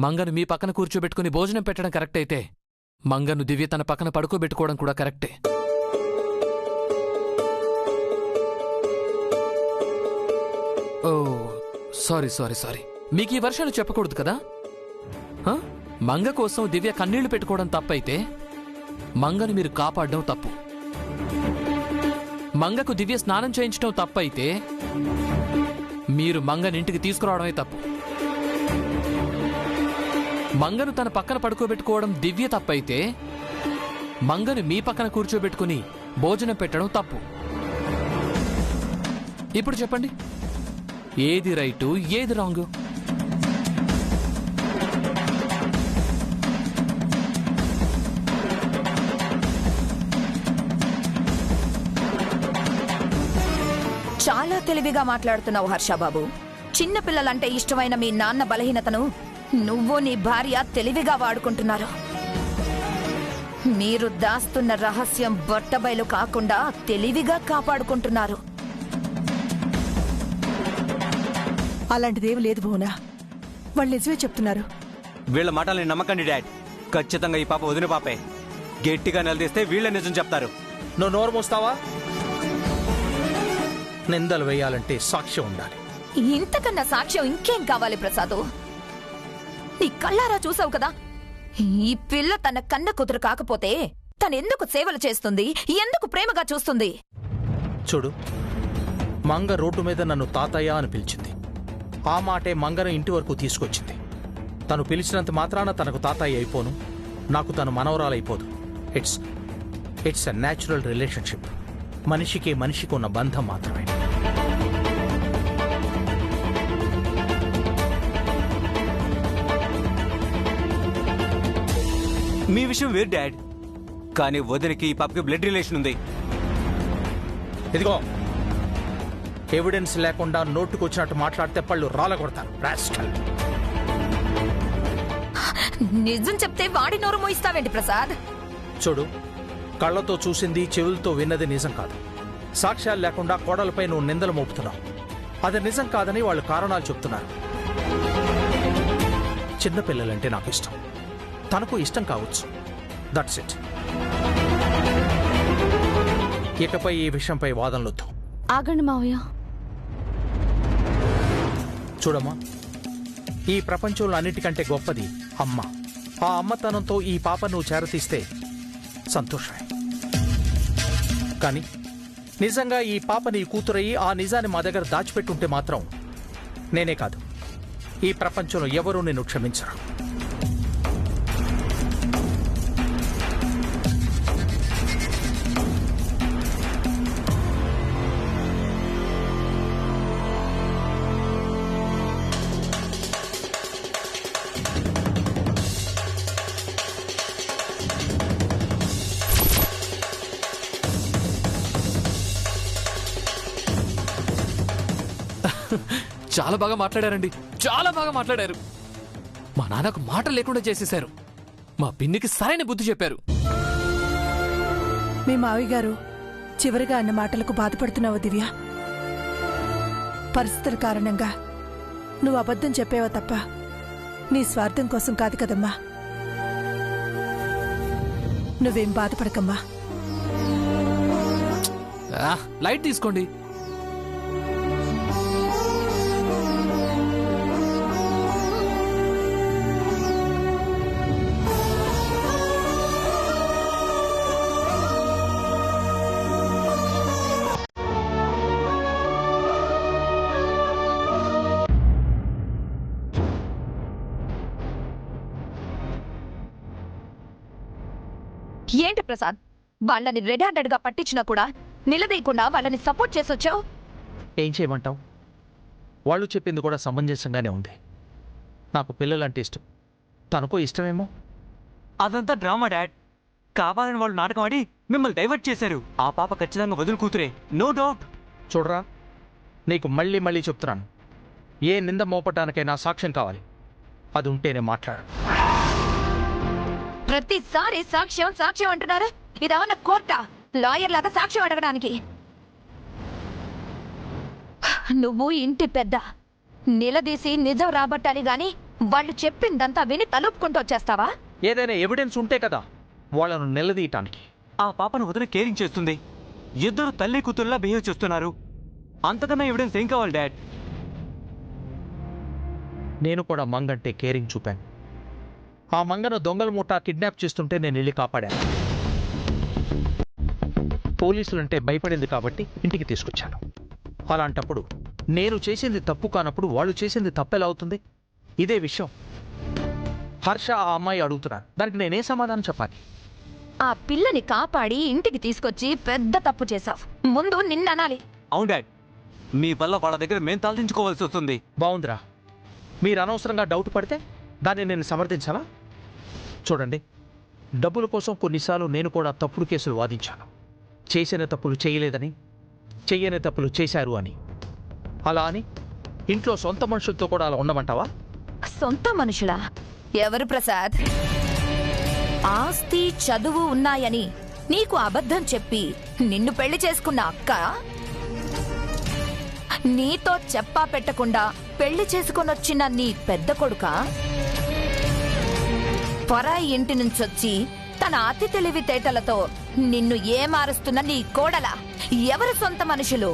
మంగను మీ పక్కన కూర్చోబెట్టుకుని భోజనం పెట్టడం కరెక్ట్ అయితే మంగను దివ్య తన పక్కన పడుకోబెట్టుకోవడం కూడా కరెక్టే. ఓ సారీ సారీ సారీ, మీకు ఈ వర్షాలు చెప్పకూడదు కదా. మంగ కోసం దివ్య కన్నీళ్లు పెట్టుకోవడం తప్పైతే మంగను మీరు కాపాడడం తప్పు. మంగకు దివ్య స్నానం చేయించడం తప్పైతే మీరు మంగని ఇంటికి తీసుకురావడమే తప్పు. మంగను తన పక్కన పడుకోబెట్టుకోవడం దివ్య తప్పైతే మంగను మీ పక్కన కూర్చోబెట్టుకుని భోజనం పెట్టడం తప్పు. ఇప్పుడు చెప్పండి, ఏది రైటు ఏది రాంగు? చాలా తెలివిగా మాట్లాడుతున్నావు హర్షబాబు. చిన్నపిల్లలంటే ఇష్టమైన మీ నాన్న బలహీనతను నువ్వు నీ భార్య తెలివిగా వాడుకుంటున్నారు. మీరు దాస్తున్న రహస్యం బట్టబయలు కాకుండా తెలివిగా కాపాడుకుంటున్నారు. అలాంటిదేమి లేదు భువనా, వాళ్ళు నిజమే చెప్తున్నారు. వీళ్ళ మాటల్ని నమ్మకండి డాడ్. ఖచ్చితంగా ఈ పాప వదిన పాపే. గట్టిగా నిలదీస్తే వీళ్ళ నిజం చెప్తారు. నువ్వు నోరు మోస్తావా? నిందలు వేయాలంటే సాక్ష్యం ఉండాలి. ఇంతకన్నా సాక్ష్యం ఇంకేం కావాలి ప్రసాదు? నీ కళ్ళారా చూసావు కదా, ఈ పిల్ల తన కన్న కూతురు కాకపోతే తనెందుకు సేవలు చేస్తుంది, ఎందుకు ప్రేమగా చూస్తుంది? చూడు, మంగ రోడ్డు మీద నన్ను తాతయ్య అని పిలిచింది. ఆ మాటే మంగను ఇంటి వరకు తీసుకొచ్చింది. తను పిలిచినంత మాత్రాన తనకు తాతయ్య అయిపోను, నాకు తను మనవరాలైపోదు. It's a natural relationship. మనిషికి మనిషికి ఉన్న బంధం మాత్రమే. మీ విషయం వేరు డాడ్, కానీ వదినకి ఈ పాపకి బ్లడ్ రిలేషన్ ఉంది. ఇదిగో, ఎవిడెన్స్ లేకుండా నోటుకొచ్చినట్టు మాట్లాడితే పళ్ళు రాలగొడతారు. నిజం చెప్తే వాడి నోరు మోయిస్తావేంటి ప్రసాద్? చూడు, కళ్లతో చూసింది చెవులతో విన్నది నిజం కాదు. సాక్ష్యాలు లేకుండా కోడలపై నువ్వు నిందలు మోపుతున్నావు. అది నిజం కాదని వాళ్ళు కారణాలు చెప్తున్నారు. చిన్నపిల్లలంటే నాకు ఇష్టం, తనకు ఇష్టం కావచ్చు. That's it. ఇకపై ఈ విషయంపై వాదనలొద్దు. ఆగండి మావయ్య. చూడమ్మా, ఈ ప్రపంచంలో అన్నిటికంటే గొప్పది అమ్మ. ఆ అమ్మతనంతో ఈ పాప నువ్వు చేరతీస్తే సంతోషమే. కానీ నిజంగా ఈ పాప నీ కూతురయ్యి ఆ నిజాన్ని మా దగ్గర దాచిపెట్టుంటే మాత్రం నేనే కాదు, ఈ ప్రపంచంలో ఎవరూ నిన్ను క్షమించరు. చాలా బాగా మాట్లాడారండి, చాలా బాగా మాట్లాడారు. మా నాన్నకు మాట లేకుండా చేసేశారు. మా పిన్నికి సరైన బుద్ధి చెప్పారు. మీ మావి గారు చివరిగా అన్న మాటలకు బాధపడుతున్నావు దివ్య. పరిస్థితుల కారణంగా నువ్వు అబద్ధం చెప్పావా తప్ప నీ స్వార్థం కోసం కాదు కదమ్మా. నువ్వేం బాధపడకమ్మా. లైట్ తీసుకోండి. ఏంటి ప్రసాద్, వాళ్ళని రెడ్ హ్యాండెడ్ గా పట్టించినా కూడా నిలదీయకుండా వాళ్ళని సపోర్ట్ చేసొచ్చావు. ఏం చేయమంటావు? వాళ్ళు చెప్పింది కూడా సమంజసంగానే ఉంది. నాకు పిల్లలంటే ఇష్టం, తనకు ఇష్టమేమో. అదంతా డ్రామా డాడ్. కావాలని వాళ్ళు నాటకం ఆడి మిమ్మల్ని డైవర్ట్ చేశారు. ఆ పాప ఖచ్చితంగా వదిలి కూతురే, నో డౌట్. చూడరా, నీకు మళ్ళీ మళ్ళీ చెప్తున్నాను, ఏ నింద మోపటానికైనా సాక్ష్యం కావాలి. అది ఉంటేనే మాట్లాడు. ప్రతిసారి సాక్ష్యం సాక్ష్యం అంటున్నారు. ఇదేమన్నా కోర్టా? లాయర్ లాగా సాక్ష్యం అడగడానికి? నువ్వు ఇంటి పెద్ద, నిలదీసి నిజం రాబట్టాలి గాని వాళ్ళు చెప్పిందంతా విని తలుపుకుంటూ వచ్చేస్తావా? ఏదైనా ఎవిడెన్స్ ఉంటే కదా వాళ్ళను నిలదీయటానికి. ఆ పాపను వదిన కేరింగ్ చేస్తుంది. ఇద్దరు తల్లి కూతురులా బిహేవ్ చేస్తున్నారు. అంతకన్నా ఎవిడెన్స్ ఏం కావాలి డాడ్? నేను కూడా మంగంటే కేరింగ్ చూపాను. ఆ మంగను దొంగల ముఠా కిడ్నాప్ చేస్తుంటే నేను వెళ్ళి కాపాడాను. పోలీసులంటే భయపడింది కాబట్టి ఇంటికి తీసుకొచ్చాను. అలాంటప్పుడు నేను చేసింది తప్పు కానప్పుడు వాళ్ళు చేసింది తప్పెలా అవుతుంది? ఇదే విషయం హర్ష ఆ అమ్మాయి అడుగుతున్నారు. దానికి నేనే సమాధానం చెప్పాలి? ఆ పిల్లని కాపాడి ఇంటికి తీసుకొచ్చి పెద్ద తప్పు చేశావు. ముందు నిన్ననాలి. అవును డాడ్, మీ వల్ల వాళ్ళ దగ్గర మేం తలదించుకోవాల్సి వస్తుంది. బాగుందిరా. మీరు అనవసరంగా డౌట్ పడితే దాన్ని నేను సమర్థించాలా? చూడండి, డబ్బుల కోసం కొన్నిసార్లు నేను కూడా తప్పుడు కేసులు వాదించాను. చేసిన తప్పులు చేయలేదని, చెయ్యని తప్పులు చేశారు అని. అలా అని ఇంట్లో సొంత మనుషులతో కూడా అలా ఉండమంటావా? సొంత మనుషులా? ఎవరు ప్రసాద్? ఆస్తి చదువు ఉన్నాయని నీకు అబద్ధం చెప్పి నిన్ను పెళ్లి చేసుకున్న అక్క, నీతో చెప్పా పెట్టకుండా పెళ్లి చేసుకొనొచ్చిన నీ పెద్ద కొడుక, పరాయి ఇంటి నుంచొచ్చి తన అతి తెలివితేటలతో నిన్ను ఏమారుస్తున్న నీ కోడల, ఎవరు సొంత మనుషులు?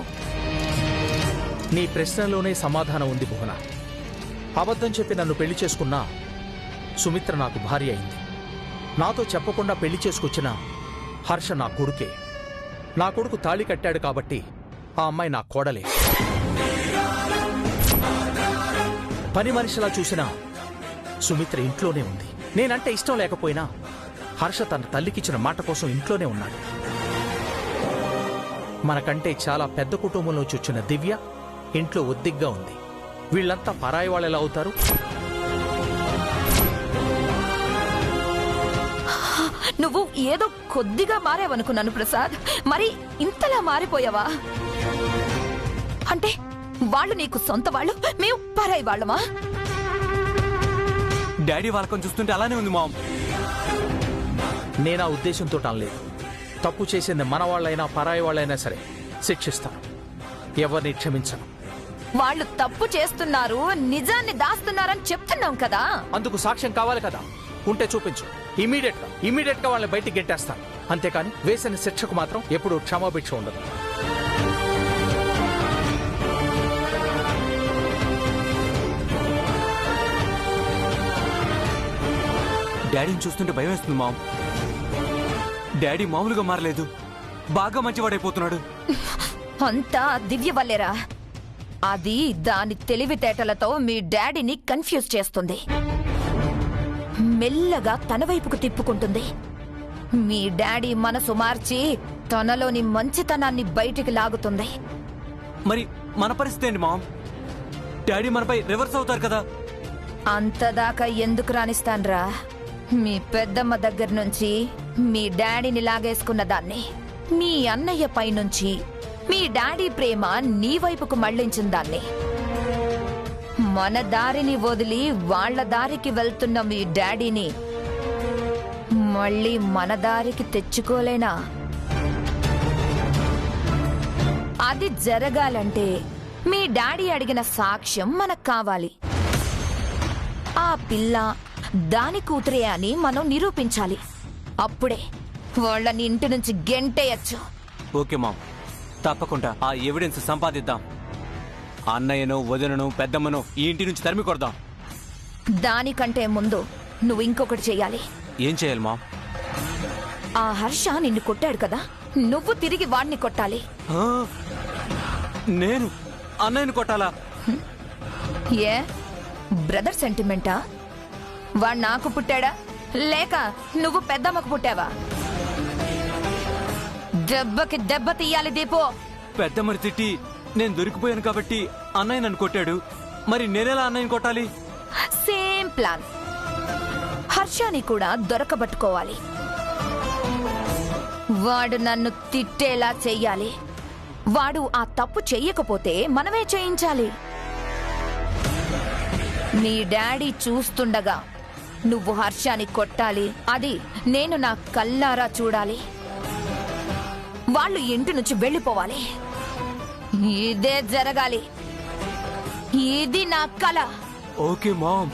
నీ ప్రశ్నలోనే సమాధానం ఉంది భువన. అబద్ధం చెప్పి నన్ను పెళ్లి చేసుకున్నా సుమిత్ర నాకు భార్య అయింది. నాతో చెప్పకుండా పెళ్లి చేసుకొచ్చిన హర్ష నా కొడుకే. నా కొడుకు తాళి కట్టాడు కాబట్టి ఆ అమ్మాయి నా కోడలే. పని మనిషిలా చూసిన సుమిత్ర ఇంట్లోనే ఉంది. నేనంటే ఇష్టం లేకపోయినా హర్ష తన తల్లికిచ్చిన మాట కోసం ఇంట్లోనే ఉన్నాడు. మనకంటే చాలా పెద్ద కుటుంబంలోంచి వచ్చిన దివ్య ఇంట్లో ఒద్దిగ్గా ఉంది. వీళ్ళంతా పరాయి వాళ్ళు ఎలా అవుతారు? నువ్వు ఏదో కొద్దిగా మారావనుకున్నాను ప్రసాద్. మరి ఇంతలా మారిపోయావా? అంటే వాళ్ళు నీకు సొంత వాళ్ళు, మేము పరాయి వాళ్ళమా? డాడీ వాళ్ళకం చూస్తుంటే అలానే ఉంది మామ్. నేనా ఉద్దేశంతో అనలేదు. తప్పు చేసింది మన వాళ్ళైనా పరాయి వాళ్ళైనా సరే శిక్షిస్తాను. ఎవరిని క్షమించను. వాళ్ళు తప్పు చేస్తున్నారు, నిజాన్ని దాస్తున్నారని చెప్తున్నాం కదా. అందుకు సాక్ష్యం కావాలి కదా. ఉంటే చూపించు. ఇమీడియట్ గా వాళ్ళని బయటికి గెట్టేస్తాను. అంతేకాని వేసిన శిక్షకు మాత్రం ఎప్పుడు క్షమాభిక్ష ఉండదు. డాడీని చూస్తుంటే భయం వేస్తుంది మామ్. డాడీ మామూలుగా మారలేదు, బాగా మంచివాడైపోతున్నాడు. అంతా దివ్య వల్లేరా. అది దాని తెలివితేటలతో మీ డాడీని కన్ఫ్యూజ్ చేస్తుంది. మెల్లగా తన వైపుకు తిప్పుకుంటుంది. మీ డాడీ మనసు మార్చి తనలోని మంచితనాన్ని బయటికి లాగుతుంది. మరి మన పరిస్థితి ఏంటి మామ్? డాడీ మనపై రివర్స్ అవుతారు కదా. అంతదాకా ఎందుకు రాణిస్తాన్రా? మీ పెద్దమ్మ దగ్గర నుంచి మీ డాడీని లాగేసుకున్న దాన్ని, మీ అన్నయ్య పై నుంచి మీ డాడీ ప్రేమ నీ వైపుకు మళ్లించిన దాన్ని, మన దారిని వదిలి వాళ్ల దారికి వెళ్తున్న మీ డాడీని మళ్ళీ మన దారికి తెచ్చుకోలేనా? అది జరగాలంటే మీ డాడీ అడిగిన సాక్ష్యం మనకు కావాలి. ఆ పిల్ల దాని కూతురే అని మనం నిరూపించాలి. అప్పుడే వాళ్ళని ఇంటి నుంచి గెంటేయచ్చు. ఓకే మామ్, తప్పకుండా ఆ ఎవిడెన్స్ సంపాదిద్దాం. అన్నయ్యను, వదినను, పెద్దమ్మను ఈ ఇంటి నుంచి తరిమి కొడదాం. దానికంటే ముందు నువ్వు ఇంకొకటి చెయ్యాలి. ఏం చేయాలి మామ్? ఆ హర్ష నిన్ను కొట్టాడు కదా, నువ్వు తిరిగి వాడిని కొట్టాలి. ఆ, నేను అన్నయ్యను కొట్టాలా? ఏ బ్రదర్ సెంటిమెంటా? వాడు నాకు పుట్టాడా లేక నువ్వు పెద్దమ్మకు పుట్టావా? దెబ్బకి దెబ్బ తీయాలి దీపో. పెద్దమ్మని తిట్టి నేను దొరికిపోయాను కాబట్టి అన్నయ్య నన్ను కొట్టాడు. మరి నేనేలా అన్నయ్యని కొట్టాలి? Same plan. హర్షాని కూడా దొరకబట్టుకోవాలి. వాడు నన్ను తిట్టేలా చెయ్యాలి. వాడు ఆ తప్పు చెయ్యకపోతే మనమే చేయించాలి. నీ డాడీ చూస్తుండగా నువ్వు హర్షాని కొట్టాలి. అది నేను నా కళ్ళారా చూడాలి. వాళ్ళు ఇంటి నుంచి వెళ్ళిపోవాలి. ఇదే జరగాలి. ఇది నా కల. Okay mom.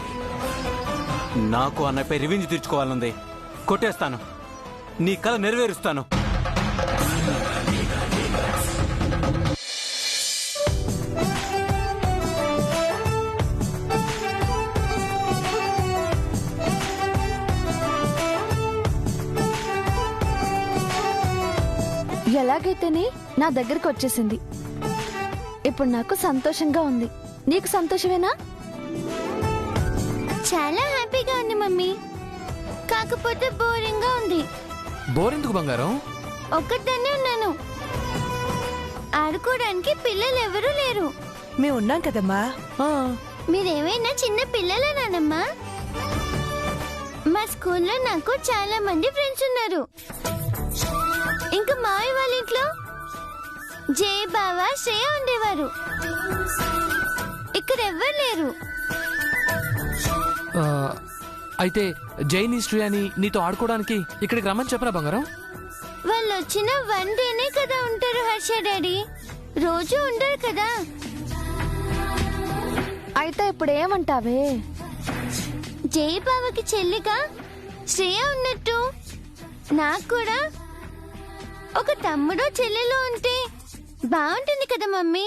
నాకు అన్నపై రివెంజ్ తీర్చుకోవాలంది. కొట్టేస్తాను, నీ కల నెరవేరుస్తాను. ఎలాగైతేనే నా దగ్గరకు వచ్చేసింది. ఇప్పుడు నాకు సంతోషంగా ఉంది. నీకు సంతోషమేనా? చాలా హ్యాపీగా ఉంది మమ్మీ, కాకపోతే బోరింగ్ గా ఉంది. బోరెందుకు బంగారం? ఒక్కదాన్నే ఉన్నాను, ఆడుకోవడానికి పిల్లలు ఎవరూ లేరు. మేము ఉన్నాం కదమ్మా. మీరేమైనా చిన్న పిల్లలా నానమ్మా? మా స్కూల్లో నాకు చాలా మంది ఫ్రెండ్స్ ఉన్నారు. ఇంకా మావి వాళ్ళ ఇంట్లో జై బావ శ్రేయ ఉండేవారు. ఇక్కడ ఎవ్వరు లేరు. అయితే జైని శ్రేయాని నీతో ఆడుకోవడానికి ఇక్కడికి రమ్మని చెప్పరా బంగారం? వాళ్ళు వచ్చిన 1 డేనే కదా ఉంటారు హర్ష డాడీ, రోజు ఉండరు కదా. అయితే ఇప్పుడు ఏమంటావే? జై బావకి చెల్లిగా శ్రేయ ఉన్నట్టు నాకు కూడా ఒక తమ్ముడో చెల్లెలో ఉంటే బాగుంటుంది కదా మమ్మీ.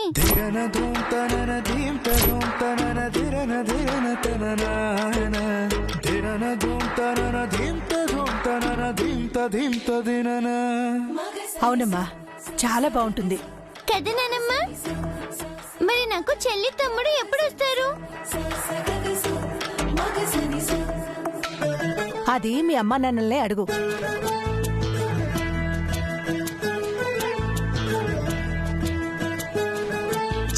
అవునమ్మా, చాలా బాగుంటుంది కదా నానమ్మ? మరి నాకు చెల్లి తమ్ముడు ఎప్పుడు వస్తారు? అది మీ అమ్మా నాన్నలనే అడుగు.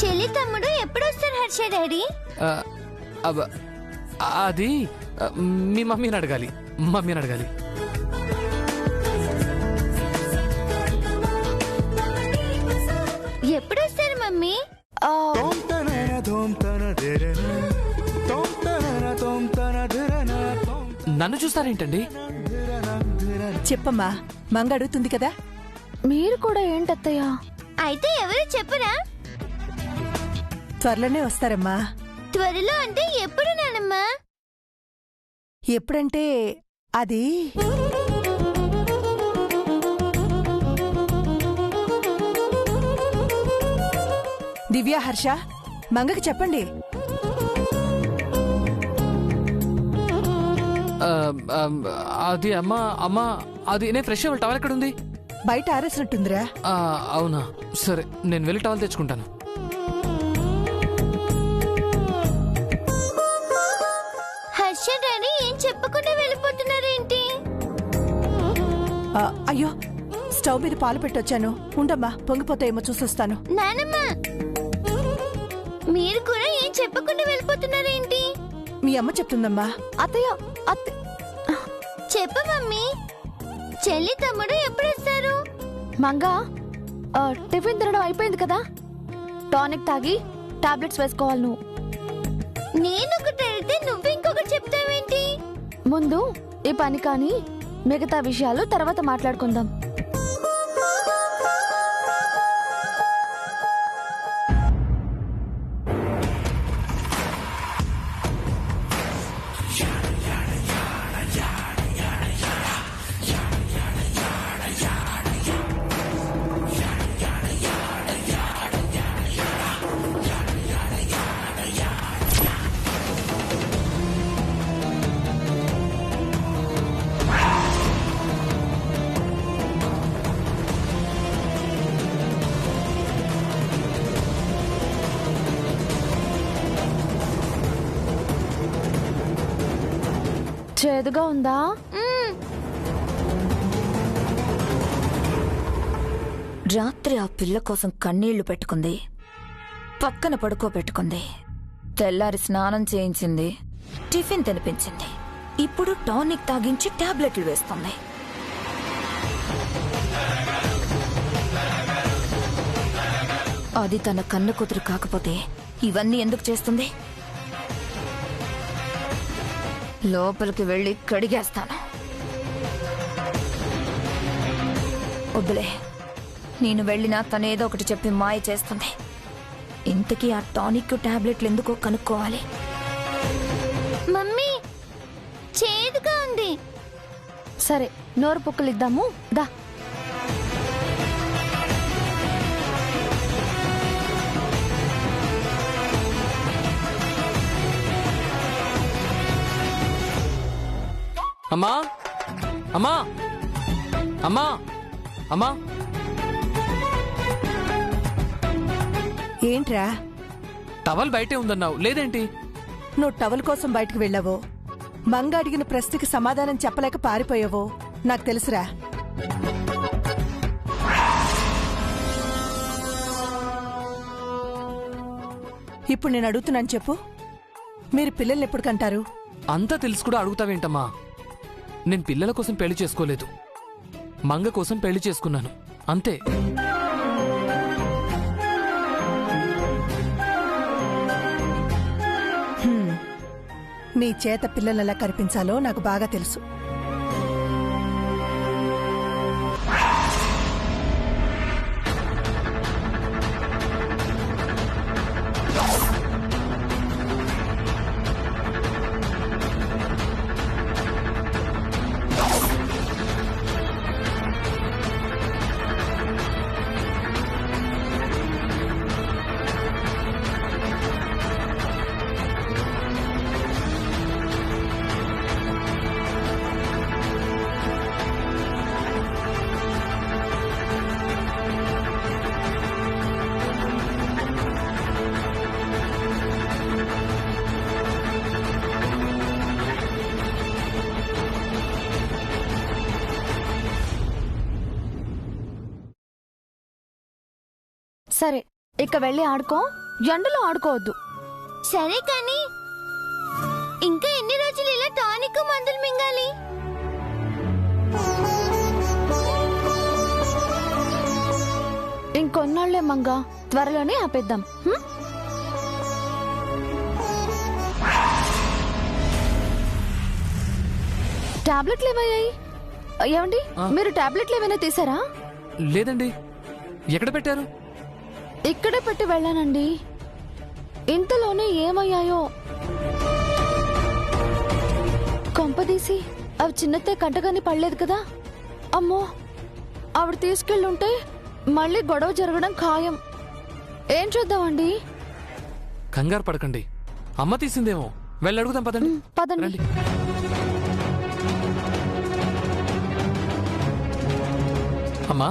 చెల్లి తమ్ముడు ఎప్పుడు వస్తారు హర్ష డాడీ? అది మీ మమ్మీని అడగాలి. ఎప్పుడు వస్తారు మమ్మీ? నన్ను చూస్తారేంటండి? చెప్పమ్మా, మంగ అడుగుతుంది కదా. మీరు కూడా ఏంటత్తయ్యా? అయితే ఎవరు చెప్పరా? త్వరలోనే వస్తారమ్మా. త్వరలో అంటే ఎప్పుడు నానమ్మా? ఎప్పుడంటే అది దివ్య, హర్ష, మంగకి చెప్పండి. అది అమ్మా అది నేను ఫ్రెష్ అవ్వాలి. టవల్ ఎక్కడుంది? బయట ఆరేసినట్టుందిరా. అవునా, సరే నేను వెళ్ళి టవల్ తెచ్చుకుంటాను. హర్ష డాడీ ఏం చెప్పకుండా వెళ్ళిపోతున్నారేంటి? అయ్యో, స్టవ్ మీద పాలు పెట్టొచ్చాను. ఉండమ్మా, పొంగిపోతాయేమో చూసొస్తాను. నానమ్మ, మీరు కూడా ఏం చెప్పకుండా వెళ్ళిపోతున్నారేంటి? మీ అమ్మ చెప్తుందమ్మా. అత్తయ్య, చెప్ప మమ్మీ. చెల్లి తమ్ముడు ఎప్పుడు వస్తారు? మంగా, టిఫిన్ తినడం అయిపోయింది కదా. టానిక్ తాగి టాబ్లెట్స్ వేసుకోవాలి నువ్వు. నేను ఒకటి అడిగితే నువ్వు ఇంకొకటి చెప్తావేంటి? ముందు ఈ పని కానీ మిగతా విషయాలు తర్వాత మాట్లాడుకుందాం. చేదుగా ఉందా? రాత్రి ఆ పిల్ల కోసం కన్నీళ్లు పెట్టుకుంది, పక్కన పడుకోబెట్టుకుంది, తెల్లారి స్నానం చేయించింది, టిఫిన్ తినిపించింది, ఇప్పుడు టానిక్ తాగించి టాబ్లెట్లు వేస్తుంది. అది తన కన్న కూతురు కాకపోతే ఇవన్నీ ఎందుకు చేస్తుంది? లోపలికి వెళ్ళి కడిగేస్తాను. వద్దులే, నేను వెళ్ళినా తనేదో ఒకటి చెప్పి మాయ చేస్తుంది. ఇంతకీ ఆ టానిక్ టాబ్లెట్లు ఎందుకో కనుక్కోవాలి. మమ్మీ, సరే నోరు పుక్కలిద్దాము దా. అమ్మా అమ్మా అమ్మా అమ్మా ఏంట్రా టవల్ బయటే ఉందన్నావు లేదేంటి? నువ్వు టవల్ కోసం బయటకు వెళ్ళావో, మంగ అడిగిన ప్రశ్నకి సమాధానం చెప్పలేక పారిపోయావో నాకు తెలుసురా. ఇప్పుడు నేను అడుగుతున్నాను చెప్పు, మీరు పిల్లల్ని ఎప్పుడు కంటారు? అంతా తెలుసు కూడా అడుగుతావేంటమ్మా? నేను పిల్లల కోసం పెళ్లి చేసుకోలేదు, మంగ కోసం పెళ్లి చేసుకున్నాను అంతే. నీ చేత పిల్లలు ఎలా కనిపించాలో నాకు బాగా తెలుసు. సరే ఇక వెళ్ళి ఆడుకో, ఎండలో ఆడుకోవద్దు. సరే కానీ ఇంకా ఎన్ని రోజులు ఇలా టానిక్ మందులు మింగాలి? ఇంకొన్నాళ్లే మంగా, త్వరలోనే ఆపేద్దాం. టాబ్లెట్లు ఏమయ్యాయి? ఏమండి మీరు టాబ్లెట్లు ఏమైనా తీసారా? లేదండి. ఎక్కడ పెట్టారు? ఇక్కడే పెట్టి వెళ్ళానండి. ఇంతలోనే ఏమయ్యాయో. కొంపదీసి అవి చిన్నతే కంటగాని పడలేదు కదా. అమ్మో, ఆవిడ తీసుకెళ్ళుంటే మళ్ళీ గొడవ జరగడం ఖాయం. ఏం చూద్దామండి? కంగారు పడకండి, అమ్మ తీసిందేమో. వెళ్ళడుగుదాం పదండి. పదండి. అమ్మా,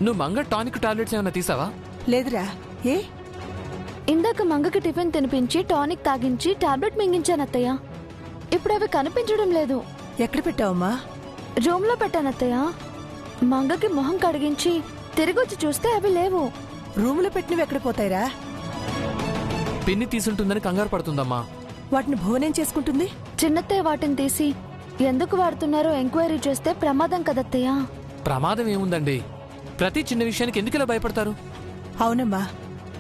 నువ్వు మంగ టానిక్ టాబ్లెట్స్ ఏమైనా తీసావా? లేదురా. ఏ? ఇందాక మంగకి టిఫిన్ తినిపించి టానిక్ తాగించి టాబ్లెట్ మింగించాను అత్తయ్య. ఇప్పుడు అవి కనిపించడం లేదు. ఎక్కడ పెట్టావమ్మా? రూమ్ లో పెట్టానత్తయ్య. మంగకి మొహం కడిగించి తిరిగొచ్చి చూస్తే అవి లేవు. రూములో పెట్టినవి ఎక్కడ పోతాయిరా? పిన్ని తీసుంటుందని కంగారు పడుతుందమ్మా. వాటిని భువనేం చేసుకుంటుంది? చిన్నత్తయ్య వాటిని తీసి ఎందుకు వాడుతున్నారో ఎంక్వైరీ చేస్తే ప్రమాదం కదత్తయ్య. ప్రమాదం ఏముందండి? ప్రతి చిన్న విషయానికి ఎందుకు ఇలా భయపడతారు? అవునమ్మా,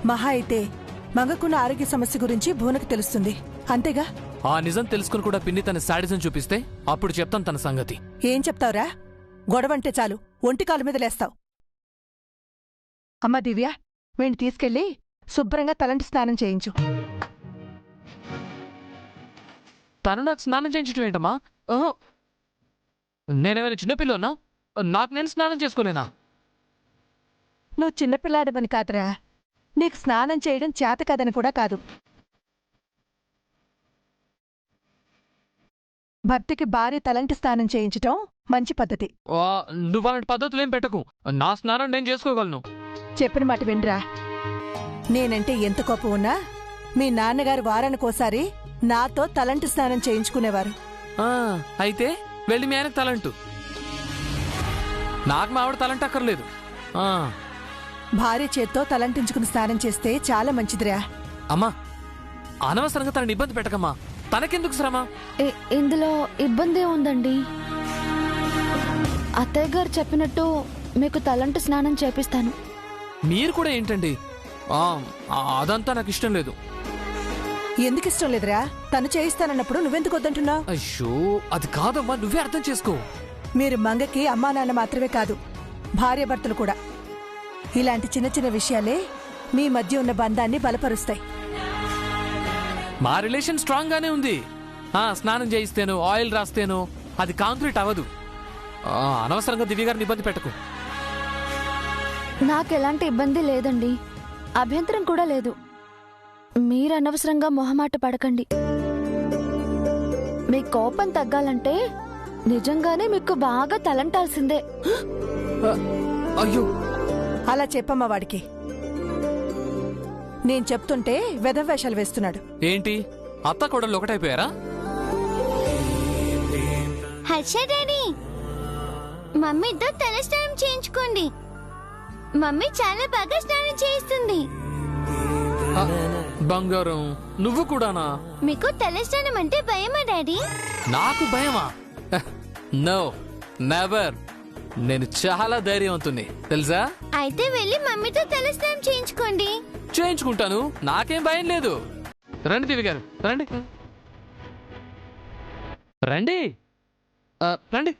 మహా అయితే మంగకున్న ఆరోగ్య సమస్య గురించి భువనకు తెలుస్తుంది, అంతేగా? ఆ నిజం తెలుసుకుని కూడా పిన్ని తన శాడిజం చూపిస్తే అప్పుడు చెప్తాను తన సంగతి. ఏం చెప్తావురా? గొడవంటే చాలు ఒంటి కాలు మీద లేస్తావు. అమ్మా దివ్య, వీణ్ణి తీసుకెళ్లి శుభ్రంగా తలంటి స్నానం చేయించు. తను నాకు స్నానం చేయించడం ఏంటమ్మా? ఓహో, నేనేమైనా చిన్నపిల్లనా? నాకు నేను స్నానం చేసుకోలేనా? నువ్వు చిన్నపిల్లాడవని కాదురా, నీకు స్నానం చేయడం చేత కదని కూడా కాదు. భర్తకి భార్య తలంటి స్నానం చేయించటం మంచి పద్ధతి. నువ్వు అలాంటి పద్ధతులు ఏం పెట్టకు. నా స్నానం నేను చేసుకోగలను. చెప్పిన మాట వినరా. నేనంటే ఎంత కోపం ఉన్నా మీ నాన్నగారు వారానికోసారి నాతో తలంటి స్నానం చేయించుకునేవారు. అయితే వెళ్ళి మీ ఆయనకు తలంటు. నాకు మా ఆవిడ తలంట అక్కర్లేదు. భార్య చేత్తో తలంటించుకుని స్నానం చేస్తే చాలా మంచిదిరా. అమ్మా, అనవసరంగా తనని ఇబ్బంది పెట్టకమ్మా. తనకెందుకు శ్రమ? ఇందులో ఇబ్బంది ఉందండి. అత్తయ్య గారు చెప్పినట్టు మీకు తలంటు స్నానం చేపిస్తాను. మీరు కూడా ఏంటండి? అదంతా నాకు ఇష్టం లేదు. ఎందుకు ఇష్టం లేదురా? తను చేయిస్తానన్నప్పుడు నువ్వెందుకు వద్దంటున్నావు? అయ్యో, అది కాదమ్మా, నువ్వే అర్థం చేసుకో. మీరు మంగకి అమ్మా నాన్న మాత్రమే కాదు, భార్యాభర్తలు కూడా. ఇలాంటి చిన్న చిన్న విషయాలే మీ మధ్య ఉన్న బంధాన్ని బలపరుస్తాయి. మా రిలేషన్ స్ట్రాంగ్ గానే ఉంది. స్నానం చేయిస్తేను, ఆయిల్ రాస్తేను అది కాంక్రీట్ అవ్వదు. అనవసరంగా దివ్య గారిని ఇబ్బంది పెట్టకు. నాకెలాంటి ఇబ్బంది లేదండి, అభ్యంతరం కూడా లేదు. మీరు అనవసరంగా మొహమాట పడకండి. మీ కోపం తగ్గాలంటే నిజంగానే మీకు బాగా తలంటాల్సిందే. అయ్యో, అలా చెప్పమ్మా వాడికి. నేను చెప్తుంటే వెధవేషాలు వేస్తున్నాడు. ఏంటి అత్త కోడళ్ళు ఒకటైపోయారా? హర్ష డాడీ, మమ్మీతో తల స్నానం చేయించుకోండి. మమ్మీ చాలా బాగా స్నానం చేయిస్తుంది. ఆ, బంగారం నువ్వు కూడానా? మీకు తల స్నానం అంటే భయమా డాడీ? నాకు భయమా? No, never. నేను చాలా ధైర్యవంతుని తెలుసా. అయితే వెళ్ళి మమ్మీతో తల స్నానం చేయించుకోండి. చేయించుకుంటాను, నాకేం భయం లేదు. రండి దివ్య గారు, రండి రండి రండి.